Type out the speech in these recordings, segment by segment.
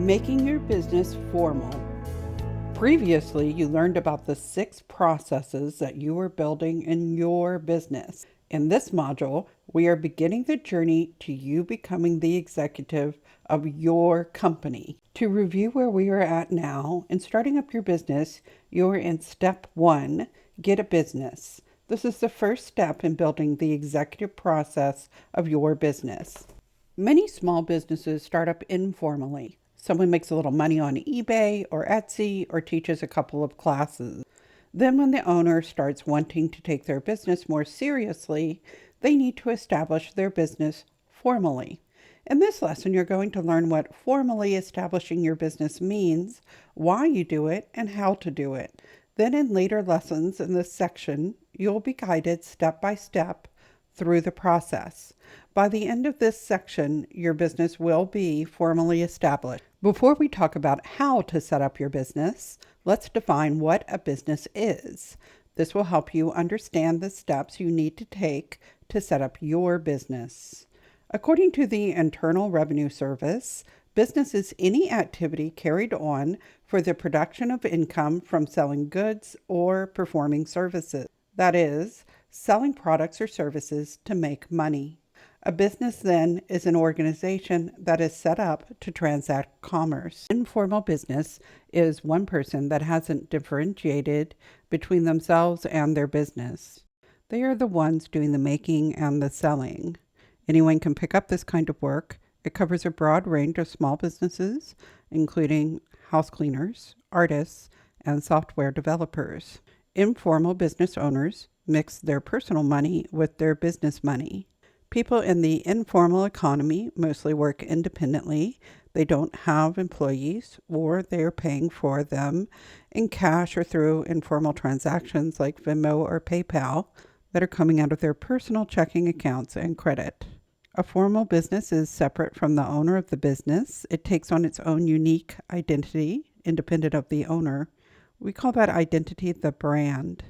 Making your business formal. Previously, you learned about the 6 processes that you were building in your business. In this module, we are beginning the journey to you becoming the executive of your company. To review where we are at now, in starting up your business, you're in step 1, get a business. This is the first step in building the executive process of your business. Many small businesses start up informally. Someone makes a little money on eBay or Etsy or teaches a couple of classes. Then when the owner starts wanting to take their business more seriously, they need to establish their business formally. In this lesson, you're going to learn what formally establishing your business means, why you do it, and how to do it. Then in later lessons in this section, you'll be guided step by step through the process. By the end of this section, your business will be formally established. Before we talk about how to set up your business, let's define what a business is. This will help you understand the steps you need to take to set up your business. According to the Internal Revenue Service, business is any activity carried on for the production of income from selling goods or performing services. That is, selling products or services to make money. A business, then, is an organization that is set up to transact commerce. Informal business is one person that hasn't differentiated between themselves and their business. They are the ones doing the making and the selling. Anyone can pick up this kind of work. It covers a broad range of small businesses, including house cleaners, artists, and software developers. Informal business owners mix their personal money with their business money. People in the informal economy mostly work independently. They don't have employees, or they're paying for them in cash or through informal transactions like Venmo or PayPal that are coming out of their personal checking accounts and credit. A formal business is separate from the owner of the business. It takes on its own unique identity, independent of the owner. We call that identity the brand.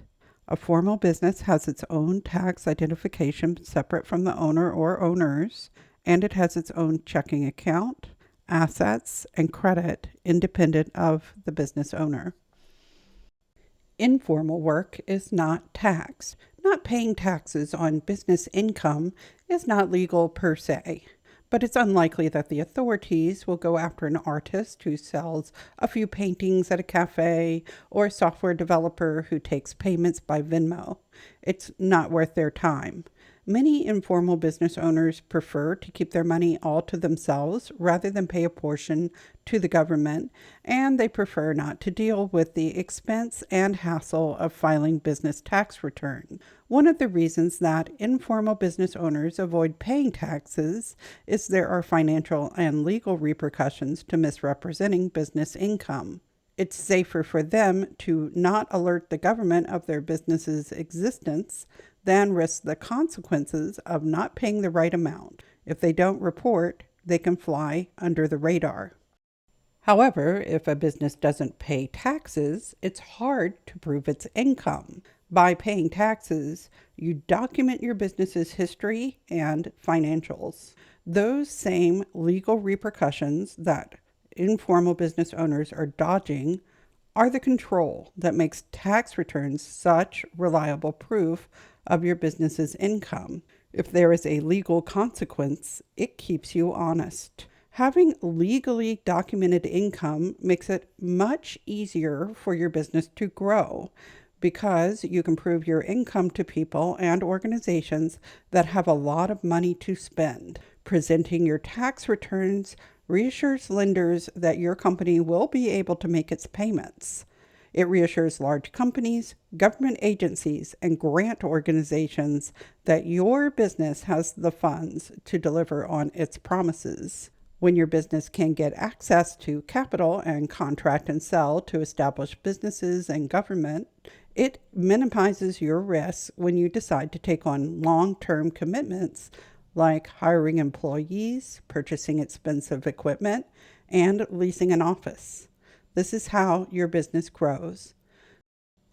A formal business has its own tax identification separate from the owner or owners, and it has its own checking account, assets, and credit independent of the business owner. Informal work is not taxed. Not paying taxes on business income is not legal per se, but it's unlikely that the authorities will go after an artist who sells a few paintings at a cafe or a software developer who takes payments by Venmo. It's not worth their time. Many informal business owners prefer to keep their money all to themselves rather than pay a portion to the government, and they prefer not to deal with the expense and hassle of filing business tax returns. One of the reasons that informal business owners avoid paying taxes is there are financial and legal repercussions to misrepresenting business income. It's safer for them to not alert the government of their business's existence than risk the consequences of not paying the right amount. If they don't report, they can fly under the radar. However, if a business doesn't pay taxes, it's hard to prove its income. By paying taxes, you document your business's history and financials. Those same legal repercussions that informal business owners are dodging are the control that makes tax returns such reliable proof of your business's income. If there is a legal consequence, it keeps you honest. Having legally documented income makes it much easier for your business to grow because you can prove your income to people and organizations that have a lot of money to spend. Presenting your tax returns reassures lenders that your company will be able to make its payments. It reassures large companies, government agencies, and grant organizations that your business has the funds to deliver on its promises. When your business can get access to capital and contract and sell to established businesses and government, it minimizes your risks when you decide to take on long-term commitments like hiring employees, purchasing expensive equipment, and leasing an office. This is how your business grows.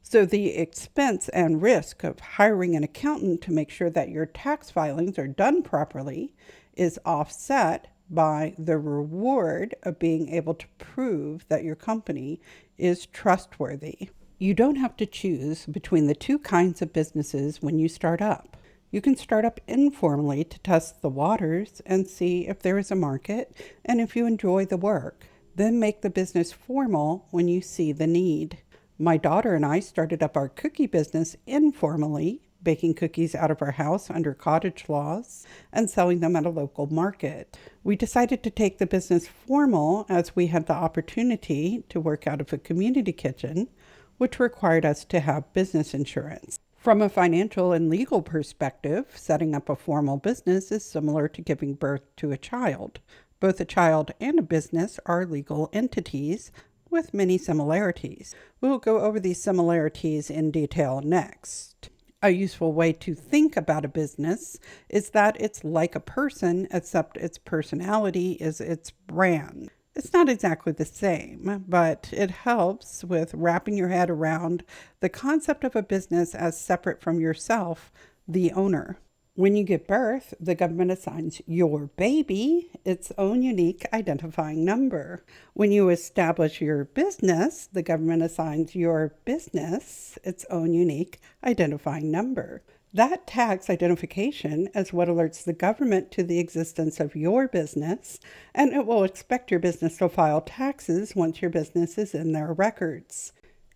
So the expense and risk of hiring an accountant to make sure that your tax filings are done properly is offset by the reward of being able to prove that your company is trustworthy. You don't have to choose between the two kinds of businesses when you start up. You can start up informally to test the waters and see if there is a market and if you enjoy the work. Then make the business formal when you see the need. My daughter and I started up our cookie business informally, baking cookies out of our house under cottage laws and selling them at a local market. We decided to take the business formal as we had the opportunity to work out of a community kitchen, which required us to have business insurance. From a financial and legal perspective, setting up a formal business is similar to giving birth to a child. Both a child and a business are legal entities with many similarities. We'll go over these similarities in detail next. A useful way to think about a business is that it's like a person, except its personality is its brand. It's not exactly the same, but it helps with wrapping your head around the concept of a business as separate from yourself, the owner. When you give birth, the government assigns your baby its own unique identifying number. When you establish your business, the government assigns your business its own unique identifying number. That tax identification is what alerts the government to the existence of your business, and it will expect your business to file taxes once your business is in their records.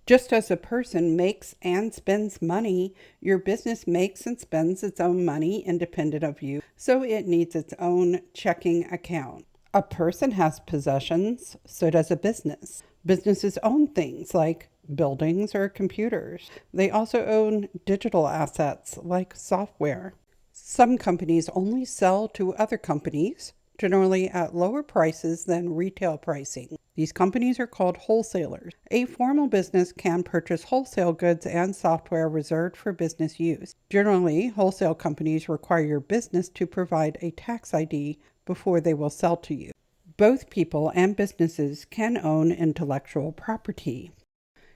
Just as a person makes and spends money, your business makes and spends its own money independent of you, so it needs its own checking account. A person has possessions, so does a business. Businesses own things like buildings or computers. They also own digital assets like software. Some companies only sell to other companies, generally at lower prices than retail pricing. These companies are called wholesalers. A formal business can purchase wholesale goods and software reserved for business use. Generally, wholesale companies require your business to provide a tax ID before they will sell to you. Both people and businesses can own intellectual property.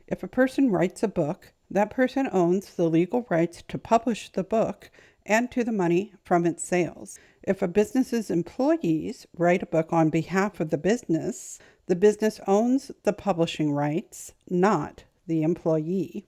If a person writes a book, that person owns the legal rights to publish the book and to the money from its sales. If a business's employees write a book on behalf of the business owns the publishing rights, not the employee.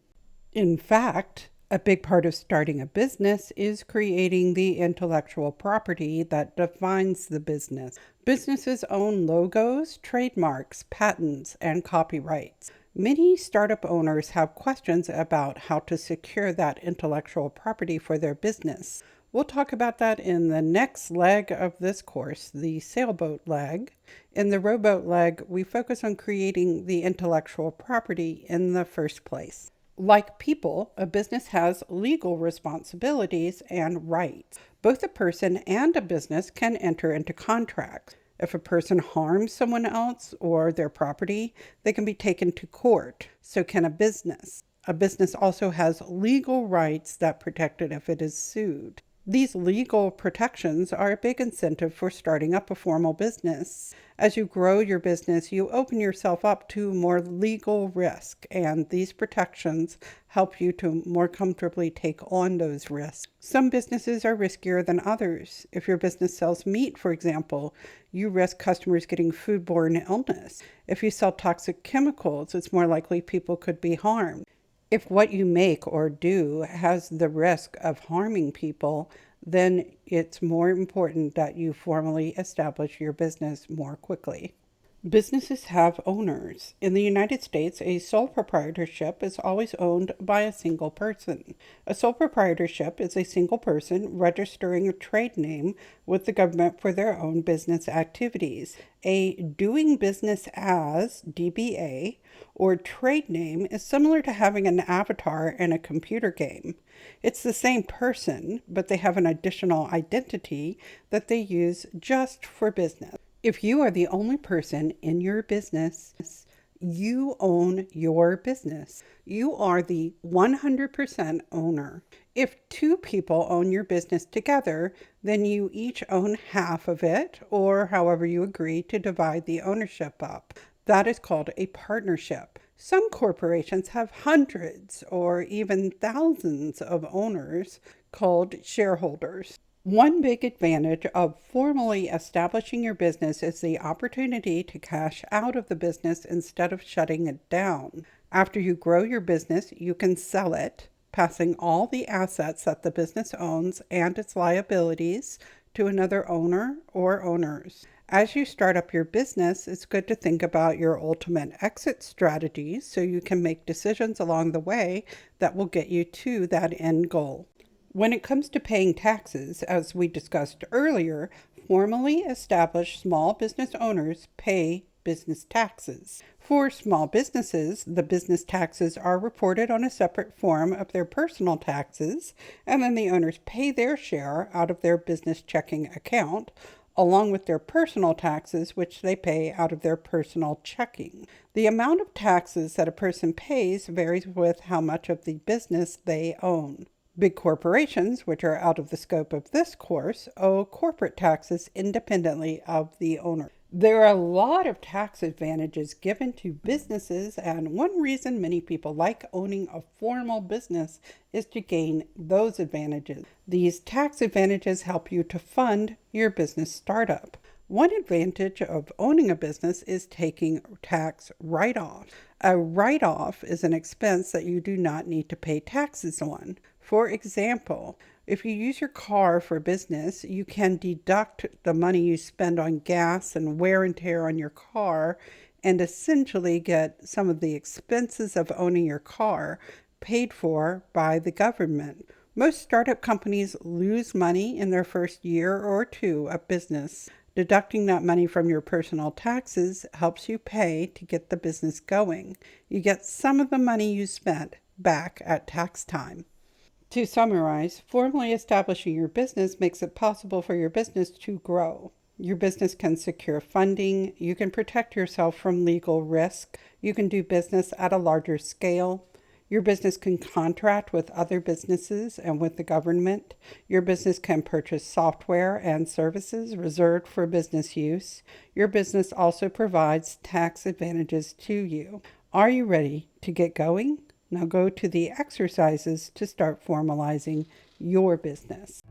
In fact, a big part of starting a business is creating the intellectual property that defines the business. Businesses own logos, trademarks, patents, and copyrights. Many startup owners have questions about how to secure that intellectual property for their business. We'll talk about that in the next leg of this course, the sailboat leg. In the rowboat leg, we focus on creating the intellectual property in the first place. Like people, a business has legal responsibilities and rights. Both a person and a business can enter into contracts. If a person harms someone else or their property, they can be taken to court. So can a business. A business also has legal rights that protect it if it is sued. These legal protections are a big incentive for starting up a formal business. As you grow your business, you open yourself up to more legal risk, and these protections help you to more comfortably take on those risks. Some businesses are riskier than others. If your business sells meat, for example, you risk customers getting foodborne illness. If you sell toxic chemicals, it's more likely people could be harmed. If what you make or do has the risk of harming people, then it's more important that you formally establish your business more quickly. Businesses have owners. In the United States, a sole proprietorship is always owned by a single person. A sole proprietorship is a single person registering a trade name with the government for their own business activities. A doing business as DBA or trade name is similar to having an avatar in a computer game. It's the same person, but they have an additional identity that they use just for business. If you are the only person in your business, you own your business. You are the 100% owner. If two people own your business together, then you each own half of it, or however you agree to divide the ownership up. That is called a partnership. Some corporations have hundreds or even thousands of owners called shareholders. One big advantage of formally establishing your business is the opportunity to cash out of the business instead of shutting it down. After you grow your business, you can sell it, passing all the assets that the business owns and its liabilities to another owner or owners. As you start up your business, it's good to think about your ultimate exit strategies so you can make decisions along the way that will get you to that end goal. When it comes to paying taxes, as we discussed earlier, formally established small business owners pay business taxes. For small businesses, the business taxes are reported on a separate form of their personal taxes, and then the owners pay their share out of their business checking account, along with their personal taxes, which they pay out of their personal checking. The amount of taxes that a person pays varies with how much of the business they own. Big corporations, which are out of the scope of this course, owe corporate taxes independently of the owner. There are a lot of tax advantages given to businesses, and one reason many people like owning a formal business is to gain those advantages. These tax advantages help you to fund your business startup. One advantage of owning a business is taking tax write-off. A write-off is an expense that you do not need to pay taxes on. For example, if you use your car for business, you can deduct the money you spend on gas and wear and tear on your car and essentially get some of the expenses of owning your car paid for by the government. Most startup companies lose money in their first year or two of business. Deducting that money from your personal taxes helps you pay to get the business going. You get some of the money you spent back at tax time. To summarize, formally establishing your business makes it possible for your business to grow. Your business can secure funding, you can protect yourself from legal risk, you can do business at a larger scale, your business can contract with other businesses and with the government, your business can purchase software and services reserved for business use, your business also provides tax advantages to you. Are you ready to get going? Now go to the exercises to start formalizing your business.